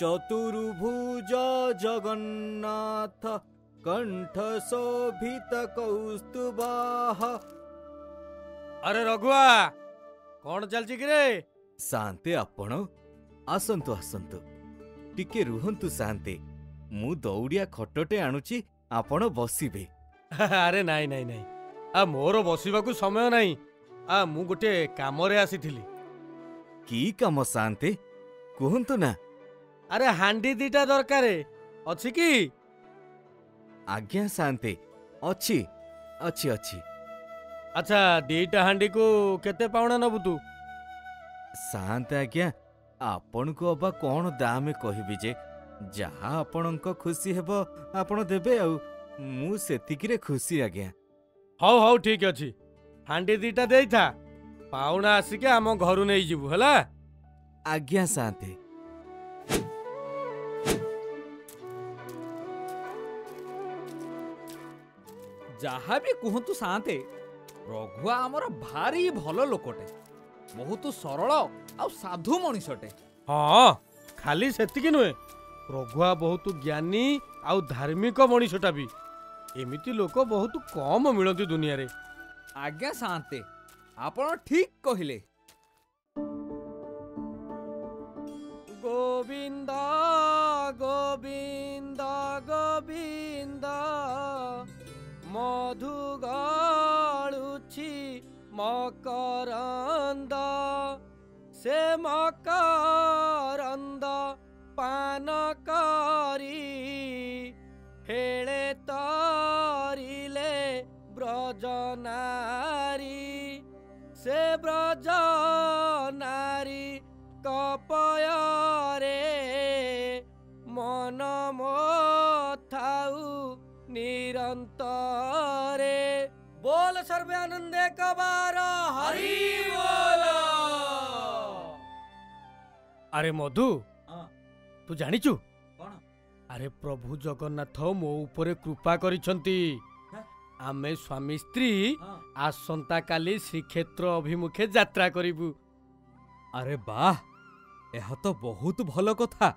चतुर्भुज जगन्नाथ कंठ शोभित कौस्तुभः। अरे रघुआ कौन चलची कि रे? शांते आपण आसंतु आसंतु टिके रुहंतु शांते मु दौड़िया खटटे आणुची आपण बसिबे। अरे नाई नाई नाई आ मोर बसिबाकू समय नाही। आ मु गोटे कामरे आसीथिली। की काम शांते कहंतु ना। अरे हांडी दीटा दरकारे अछि की? आज्ञा शांते अछि अछि अछि। अच्छा दीटा हांडी को केते पाउना नबु तू? शांत आज्ञा आपण को अबा कौन दामे कहबी जे जहा आपणक खुशी हेबो आपण देबे आ मु सेतिकिरे खुशी आज्ञा। हौ हौ ठीक अछि हांडी दीटा देई था पाउना आसिके आम घरु नै जिवु हला। आज्ञा शांते। जहा भी कहतु शांते रघुआ आमर भारी भल लोकटे बहुत सरल आ साधु मनीषटे। हाँ खाली सेतिकी नुहे रघुआ बहुत ज्ञानी आउ धार्मिक मनीषटा भी। एमिति लोक बहुत कम मिलती दुनिया रे। आज्ञा शांते आपण ठीक कहिले। गोविंद गोविंद गोविंद मधु गाळुछि मकरंद से मकरंद पान करी हेले तरिले ब्रज नारी से ब्रज नारी कपयरे मन मोथाउ निरंतरे। बोल सर्वे आनंदे कबार हरि बोल। अरे मधु तू जानिचु कौन? अरे प्रभु जगन्नाथ मो उपरे कृपा करिसंती। आमे स्वामी स्त्री आसंता काली श्रीक्षेत्र अभिमुखे यात्रा करिबु। अरे वाह यह तो बहुत भल कथा।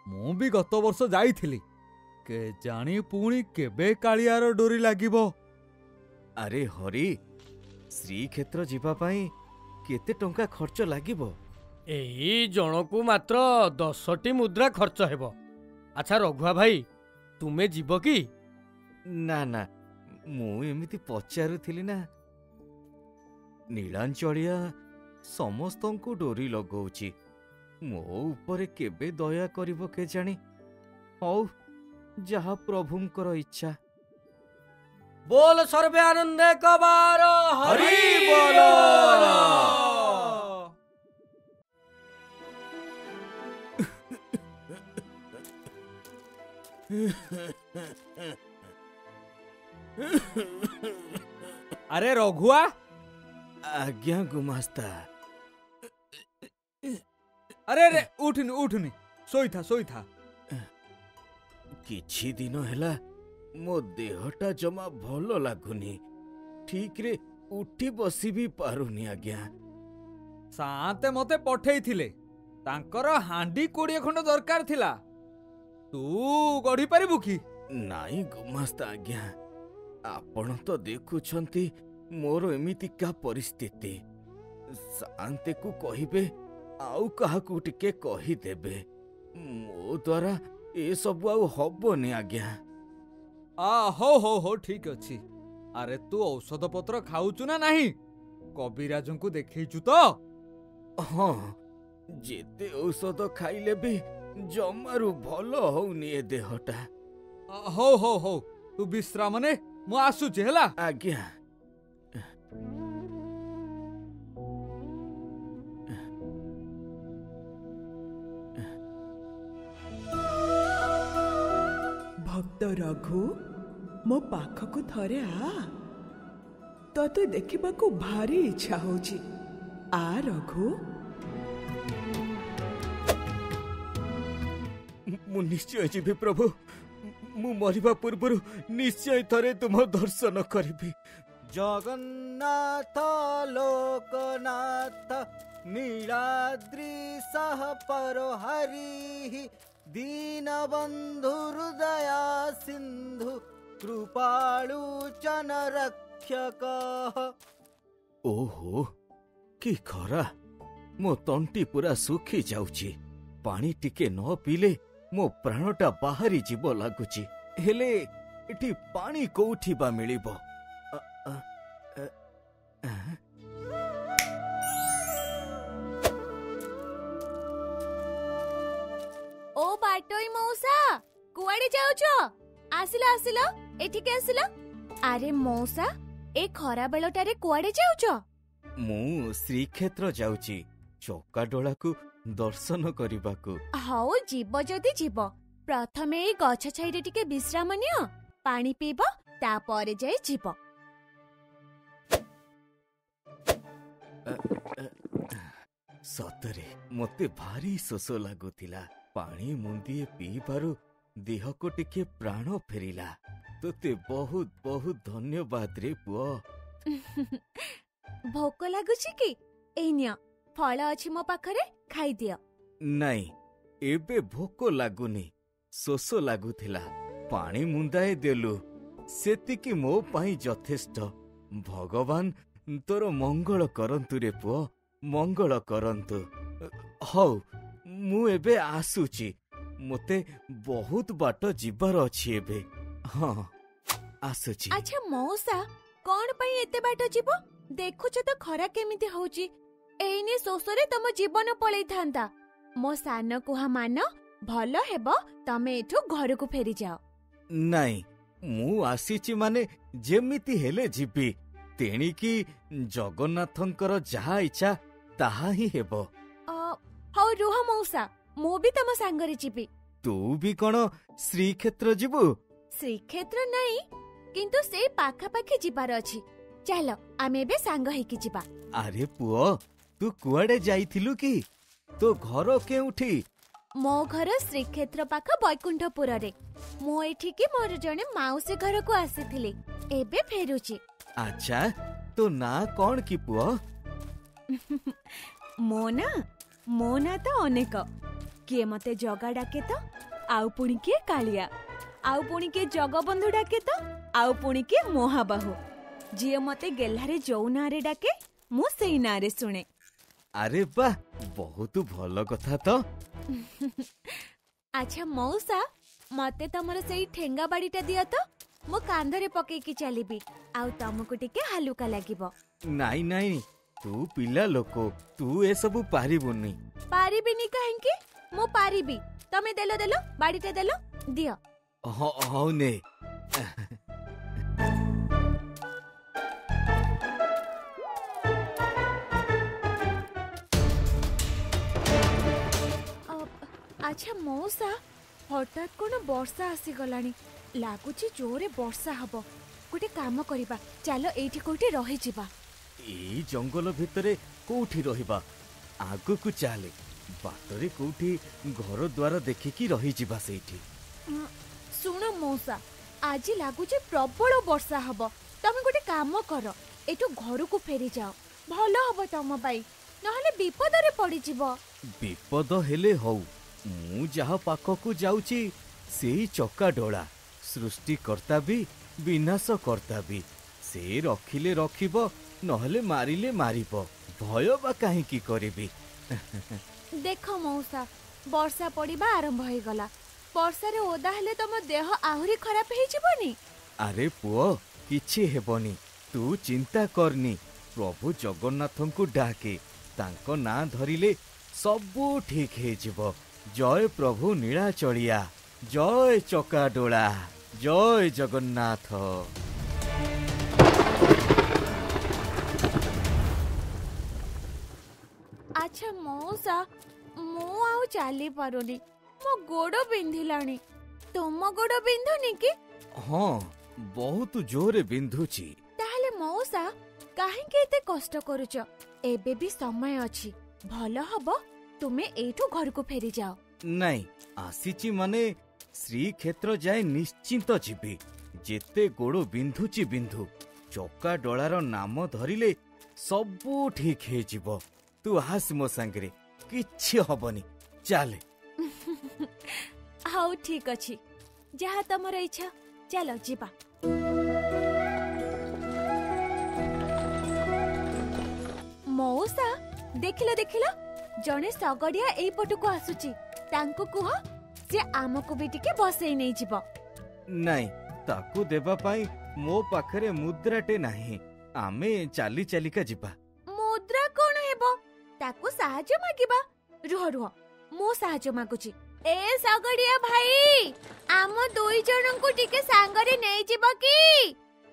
मु भी गत वर्ष जाइथिली के जानी पुणी केबे कालियार डोरी लागिबो। अरे हरि श्रीक्षेत्र जीवा पाई केते टंका खर्च लागिबो? एई जनकू मात्र 10टी मुद्रा खर्च हेबो। अच्छा रघुआ भाई तुमे जीव की? ना ना मु एमिति पचारुथिली ना। नीलांचलिया समस्तंकु डोरी लगौची मो उपरे केबे दया करिबो के जानी। हौ जहा प्रभुंकर इच्छा। बोल सर्वे आनंदे कबार हरि बोल। अरे रघुआ। आज्ञा गुमास्ता। अरे रे उठनी उठनी सोई था। किछि दिन हैला मो देहटा जमा भलो लागुनी ठीक रे उठी बसी भी पारुनी आज्ञा। शांते मते पठेई थिले तांकर हांडी 20 खंड दरकार थिला। तू गढ़ी पारिबु की? नाई गुमास्ता आज्ञा आपण तो देखुछंती मोर एमितिका परिस्थिति। शांते को कहिबे आउ काहाकू टिके कहि देबे मो द्वारा ए सब आउ हबोनी आज्ञा। हो ठीक अछि। अरे तू औषध पत्र खाऊचु ना नहीं? कविराज को देखैचु तो? हाँ जेते औषध खाइले भी जमारू भलो होउनी ए देहटा। हो तू विश्राम ने मु आसुची हैला। आज्ञा। भक्त रघु मो पाखकु थरे आ तते देखिबाकू भारी इच्छा होची। आ रघु। मु निश्चय जीवी प्रभु मु मरिबा पूर्वरु निश्चय थरे तुम दर्शन करिबी। जगन्नाथ लोकनाथ नीलाद्री सह पर हरि दीनबन्धु हृदया सिन्धु कृपालुचन रक्षक। ओहो कि खरा, मो तंटी पूरा सुखी जाउची। पानी टिके न पीले मो प्राणटा बाहरी जीव लागुची। हेले एठी पानी कोउठी बा मिलिबो? ओ बाटोई मौसा, कुआडे जाउछ? आसिला आसिला, एठिके आसिला। अरे मौसा, ए खरा बेलटारे कुआडे जाउछ? मु श्रीक्षेत्र जाउची चकाडोळाकू दर्शन करिबाकू। हाउ जीव जदि जीव, प्रथमे ए गछ छाइरे टिके विश्राम नियो, पानी पीब, तापरे जाई जीव। सतरे मते भारी शोष लागुथिला। पानी मुंदिए पीबारु देह को टिके प्राण फेरिला। तोते बहुत बहुत धन्यवाद रे पुओ। भोक लागुछि कि? ए नियो, फल अछि मो पाखरे, खाइ दियो। नाई, एबे भोक लागुनी, शोष लागुथिला। पानी मुंदाए देलु, सेतिकी मो पाई यथेष्ट। भगवान तोर मंगल करंतु रे पुओ, मंगल करंतु। हौ मु एबे आसुची, मोते बहुत बाट जिबार अछि एबे। हाँ आसुची। अच्छा मौसा, कोन पई एते बाट जीव? देखुछ तो खरा केमिति होउची। एइने शोषरे तम जीवन पळै थांता। मो सान कुहा मान, भल हेबो तमे एठु घरकु फेरी जाओ। नाई, मु आसीची माने जेमिति हेले जिबी। तेणिकी जगन्नाथंकर जहा इच्छा ताहा ही हेबो। हौ रुह मौसा, मु भी तम सांगरे जिबी। तू भी कोन श्रीक्षेत्र जिबु? श्रीक्षेत्र नाही, किंतु से पाखा पाखी जिबार अछि। चलो आमे बे सांग हेकी जिबा। अरे पुओ, तू कुआडे जाइथिलु की? तो घर केउठी? मो घर श्रीक्षेत्र पाख बैकुंठपुर रे। मो एठी की मोर जने माउसी घर को आसीथिले, एबे फेरुची। अच्छा, तो ना कोन की पुओ? मो ना तो अनेक। किए मते जगा डाके तो, आउ पुणी किए कालिया, आउ पुणी किए जगबंधु डाके तो, आउ पुणी किए मोहाबाहु। जिए मते गेल्हारे जौ नारे डाके, मु सेई नारे सुने। अरे वाह, बहुत भल कथा तो। अच्छा मौसा, मते तमर सेई ठेंगा बाड़ीटा दिया तो, मो कांधरे पकेई की चलीबी, आउ तमको टिके हालुका लागिबो। नाई नाई, तू पिला लोको, तू ए सबु पारिबुनी। पारिबिनी काहेंकी? मो पारिबी। तमे देलो देलो, बाड़ीटा देलो, दियो। हौ ने। अच्छा मौसा, हठात कोन वर्षा आसी गलानी। लागुची जोरे वर्षा हबो। गोटे काम करिबा, चलो एठी कोठी रहि जिबा। ए जंगल भितरे कोठी रहिबा? आगु को चाले, बाटरे कोठी घर द्वार देखिकी रहि जिबा सेठी। सुन मौसा, आज लागुची प्रबल वर्षा हबो। तमे गोटे काम कर, एठो घर को फेरी जाओ, भलो हबो तम बाई, नहले विपद रे पड़ी जिवो। विपद हेले हौ, मु जहा पाखकु जाउची सेई चका डोळा। सृष्टिकर्ता भी विनाशकर्ता भी। से रखिले रखिबो, नहले मारिले मारिबो। भय बा काहे की करिबी? देख मौसा, वर्षा पड़िबा आरंभ हो गला। वर्षा रे ओदा हेले तम देह आहुरी खराब हे जिवनी। अरे पुओ, किछि हेबनी, तू चिंता करनी। प्रभु जगन्नाथंकु डाके, तांको ना धरिले सबु ठीक हे जिवो। जय प्रभु नीलाचलिया, जय चकाडोळा, जय जगन्नाथ। अच्छा मौसा, मु आउ चाली पारुनी, मो गोड़ बिंधिलानी। तुम गोड़ बिंधुनी कि? हाँ, बहुत जोरे बिंधुची। ताहले मौसा, काहेके एते कष्ट करूच? एबे भी समय अछि, भलो हबो तुमे एठू घर को फेरी जाओ। नहीं, आसीची माने श्रीक्षेत्र जाए निश्चिंत जिबी। जेते गोड़ बिंधुची बिंधु, चका डोळार नाम धरिले सबु ठीक हे जिवो। तू हास मो संगरे, किछि हबनी, चाले। ହଉ ଠିକ ଅଛି, ଯାହା ତମର ଇଚ୍ଛା, ଚାଲ ଯିବା। ମଉସା, ଦେଖିଲ ଦେଖିଲ, ଜଣେ ଶଗଡ଼ିଆ ଏଇପଟକୁ ଆସୁଛି। ତାଙ୍କୁ କୁହ ସେ ଆମକୁ ବି ଟିକେ ବସେଇ ନେଇଯିବ। ନାଇଁ, ତାକୁ ଦେବା ପାଇଁ ମୋ ପାଖରେ ମୁଦ୍ରାଟେ ନାହିଁ। ଆମେ ଚାଲି ଚାଲିକା ଯିବା। ମୁଦ୍ରା କଣ ହେବ? ତାକୁ ସାହାଯ୍ୟ ମାଗିବା। ରୁହ ରୁହ, ମୁଁ ସାହାଯ୍ୟ ମାଗୁଛି। ଏ ଶଗଡ଼ିଆ ଭାଇ, ଆମ ଦୁଇ ଜଣଙ୍କୁ ଟିକେ ସାଙ୍ଗରେ ନେଇଯିବ କି?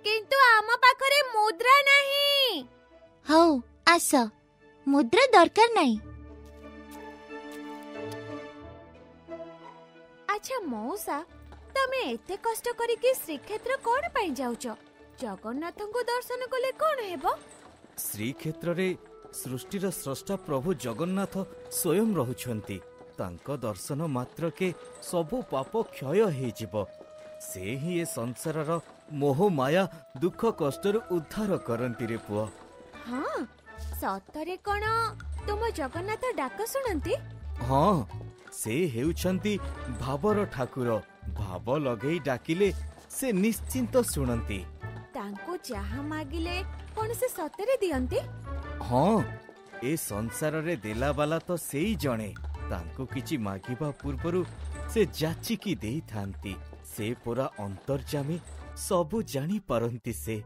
କିନ୍ତୁ ଆମ ପାଖରେ ମୁଦ୍ରା ନାହିଁ। ହଉ ଆସ, ମୁଦ୍ରା ଦରକାର ନାହିଁ। ଆଚ୍ଛା ମଉସା, ତମେ ଏତେ କଷ୍ଟ କରିକି ଶ୍ରୀକ୍ଷେତ୍ର କଣ ପାଇଁ ଯାଉଛ? ଜଗନ୍ନାଥଙ୍କୁ ଦର୍ଶନ କଲେ କଣ ହେବ? ଶ୍ରୀକ୍ଷେତ୍ରରେ ସୃଷ୍ଟିର ସ୍ରଷ୍ଟା ପ୍ରଭୁ ଜଗନ୍ନାଥ ସ୍ୱୟଂ ରହୁଛନ୍ତି। ତାଙ୍କ ଦର୍ଶନ ମାତ୍ରକେ ସବୁ ପାପ କ୍ଷୟ ହେଇଯିବ। ସେ ହିଁ ଏ ସଂସାରର ମୋହ ମାୟା ଦୁଃଖ କଷ୍ଟରୁ ଉଦ୍ଧାର କରନ୍ତି ରେ ପୁଅ। ହଁ, ସତରେ କଣ ତୁମ ଜଗନ୍ନାଥ ଡାକ ଶୁଣନ୍ତି? ହଁ, ସେ ହେଉଛନ୍ତି ଭାବର ଠାକୁର। ଭାବ ଲଗେଇ ଡାକିଲେ ସେ ନିଶ୍ଚିନ୍ତ ଶୁଣନ୍ତି। ତାଙ୍କୁ ଯାହା ମାଗିଲେ କଣ ସେ ସତରେ ଦିଅନ୍ତି? ହଁ, ଏ ସଂସାରରେ ଦେଲାବାଲା ତ ସେଇ ଜଣେ। ତାଙ୍କୁ କିଛି ମାଗିବା ପୂର୍ବରୁ ସେ ଯାଚିକି ଦେଇଥାନ୍ତି। ସେ ପୁରା ଅନ୍ତର୍ଯାମୀ, ସବୁ ଜାଣିପାରନ୍ତି ସେ।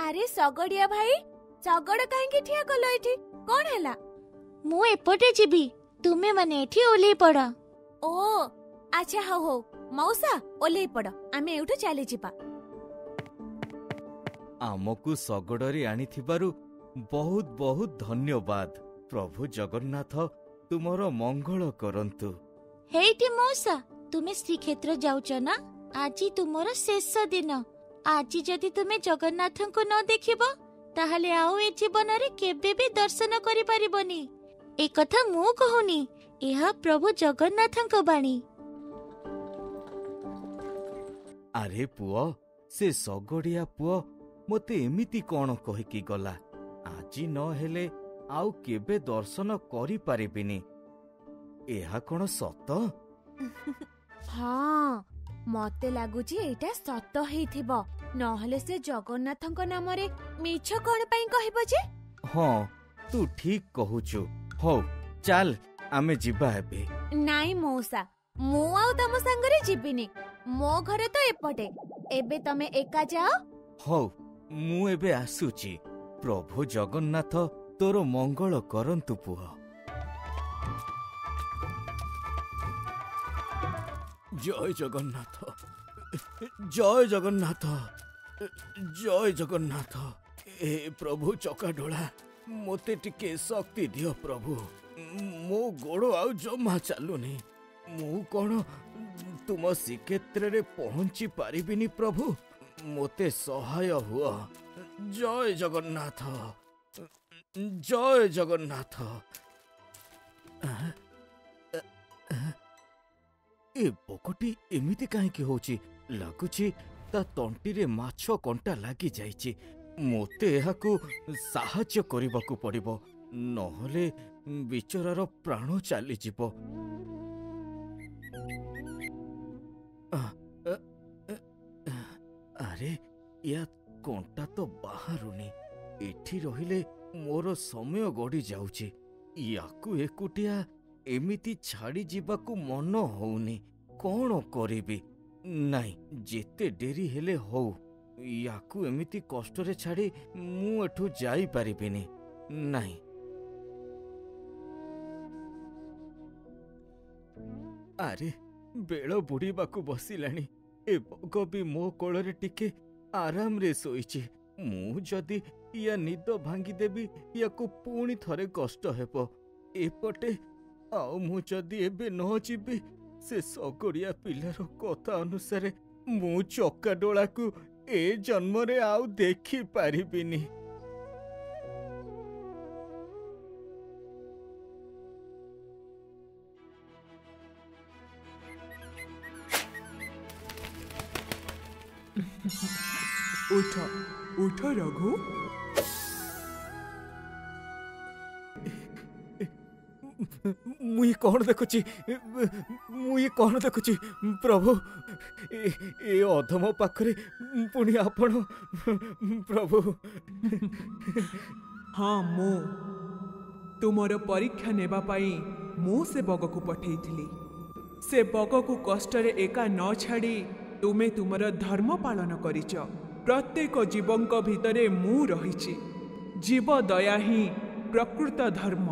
ଆରେ ଶଗଡ଼ିଆ ଭାଇ, ଶଗଡ଼ କାହିଁକି ଠିଆ କଲ ଏଠି? କଣ ହେଲା? ମୁଁ ଏପଟେ ଯିବି, ତୁମେ ମାନେ ଏଠି ଓହ୍ଲେଇ ପଡ। ଓ ଆଚ୍ଛା, ହଉ ହଉ ମଉସା, ଓହ୍ଲେଇ ପଡ, ଆମେ ଏଇଠୁ ଚାଲିଯିବା। ଆମକୁ ଶଗଡ଼ରେ ଆଣିଥିବାରୁ ବହୁତ ବହୁତ ଧନ୍ୟବାଦ। ପ୍ରଭୁ ଜଗନ୍ନାଥ ତୁମର ମଙ୍ଗଳ କରନ୍ତୁ। ହେଇଟି ମଉସା, ତୁମେ ଶ୍ରୀକ୍ଷେତ୍ର ଯାଉଛ ନା? ଆଜି ତୁମର ଶେଷ ଦିନ। ଆଜି ଯଦି ତୁମେ ଜଗନ୍ନାଥଙ୍କୁ ନ ଦେଖିବ, ତାହେଲେ ଆଉ ଏ ଜୀବନରେ କେବେ ବି ଦର୍ଶନ କରିପାରିବନି। ଏ କଥା ମୁଁ କହୁନି, ଏହା ପ୍ରଭୁ ଜଗନ୍ନାଥଙ୍କ ବାଣୀ। ଆରେ ପୁଅ, ସେ ଶଗଡ଼ିଆ ପୁଅ ମୋତେ ଏମିତି କଣ କହିକି ଗଲା? ଆଜି ନହେଲେ ଆଉ କେବେ ଦର୍ଶନ କରିପାରିବିନି। ଏହା କଣ ସତ? ହଁ, ମତେ ଲାଗୁଛି ଏଇଟା ସତ ହେଇଥିବ। ନହେଲେ ସେ ଜଗନ୍ନାଥଙ୍କ ନାମରେ ମିଛ କଣ ପାଇଁ କହିବ ଯେ? ହଁ, ତୁ ଠିକ କହୁଛୁ। ହଉ ଚାଲ, ଆମେ ଯିବା ଏବେ। ନାଇଁ ମଉସା, ମୁଁ ଆଉ ତମ ସାଙ୍ଗରେ ଯିବିନି। ମୋ ଘର ତ ଏପଟେ। ଏବେ ତମେ ଏକା ଯାଅ। ହଉ, ମୁଁ ଏବେ ଆସୁଛି। ପ୍ରଭୁ ଜଗନ୍ନାଥ ତୋର ମଙ୍ଗଳ କରନ୍ତୁ ପୁଅ। ଜୟ ଜଗନ୍ନାଥ, ଜୟ ଜଗନ୍ନାଥ, ଜୟ ଜଗନ୍ନାଥ। ଏ ପ୍ରଭୁ ଚକାଡୋଳା, ମୋତେ ଟିକେ ଶକ୍ତି ଦିଅ ପ୍ରଭୁ। ମୋ ଗୋଡ଼ ଆଉ ଜମା ଚାଲୁନି। ମୁଁ କଣ ତୁମ ଶ୍ରୀକ୍ଷେତ୍ରରେ ପହଞ୍ଚି ପାରିବିନି ପ୍ରଭୁ? ମୋତେ ସହାୟ ହୁଅ। ଜୟ ଜଗନ୍ନାଥ, ଜୟ ଜଗନ୍ନାଥ। ଏ ବକଟି ଏମିତି କାହିଁକି ହଉଛି? ଲାଗୁଛି ତା ତଣ୍ଟିରେ ମାଛ କଣ୍ଟା ଲାଗି ଯାଇଛି। ମୋତେ ଏହାକୁ ସାହାଯ୍ୟ କରିବାକୁ ପଡ଼ିବ, ନହେଲେ ବିଚରାର ପ୍ରାଣ ଚାଲିଯିବ। ଆରେ, ୟା କଣ୍ଟା ତ ବାହାରୁନି। ଏଠି ରହିଲେ ମୋର ସମୟ ଗଡ଼ି ଯାଉଛି। ୟାକୁ ଏକୁଟିଆ ଏମିତି ଛାଡ଼ି ଯିବାକୁ ମନ ହଉନି। କଣ କରିବି? ନାଇଁ, ଯେତେ ଡେରି ହେଲେ ହଉ, ୟାକୁ ଏମିତି କଷ୍ଟରେ ଛାଡ଼ି ମୁଁ ଏଠୁ ଯାଇପାରିବିନି। ନାଇଁ। ଆରେ, ବେଳ ବୁଡ଼ିବାକୁ ବସିଲାଣି। ଏ ବଗ ବି ମୋ କୋଳରେ ଟିକେ ଆରାମରେ ଶୋଇଛି। ମୁଁ ଯଦି ୟା ନିଦ ଭାଙ୍ଗିଦେବି, ୟାକୁ ପୁଣି ଥରେ କଷ୍ଟ ହେବ। ଏପଟେ ଆଉ ମୁଁ ଯଦି ଏବେ ନ ଯିବି, ସେ ଶଗଡ଼ିଆ ପିଲାର କଥା ଅନୁସାରେ ମୁଁ ଚକାଡୋଳାକୁ ଏ ଜନ୍ମରେ ଆଉ ଦେଖିପାରିବିନି। ଉଠ, ଉଠ ରଘୁ। मुई कौन देखुची मुई कौन देखुची प्रभु ए अधम पाखरे पुणी आपण प्रभु। हाँ मु तुमर परीक्षा नेबा पाई मु से बग को पठेइथिली। से बग को कष्ट रे एका न छाड़ी तुमे तुमर धर्म पालन करिच। प्रत्येक जीवंक भितरे मु रहिछि। जीव दया ही प्रकृत धर्म।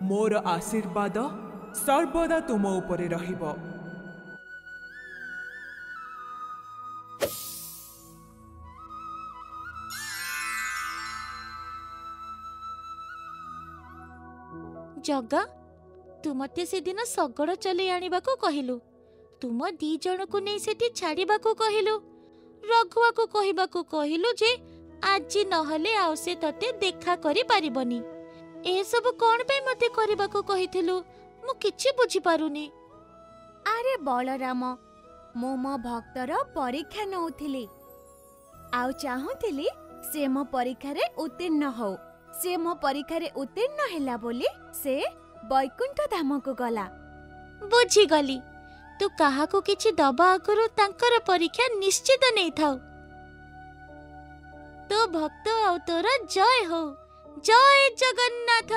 मोर आशीर्वाद सर्वदा तुम उपरे रहिब। जगा तू मते से दिन सगड़ चले आनिबा को कहिलु। तुम दी जण को नै सेठी छाड़ीबा को कहिलु। रघुआ को कहिबा को कहिलु जे आज नहले आउ से तते देखा करि पारिबनी। ए सब कोन पे मते करबा को कहिथिलु मु किछि बुझी पारुनी। अरे बलराम मो भक्तर परीक्षा नउथिली आउ चाहुथिली से मो परीक्षा रे उत्तीर्ण हो। से मो परीक्षा रे उत्तीर्ण हैला बोली से बैकुंठ धाम को गला। बुझी गली तू काहा को किछि दबा आगुरु तांकर परीक्षा निश्चित नै थाउ। तो भक्त आउ तोरा जय हो। जय जगन्नाथ।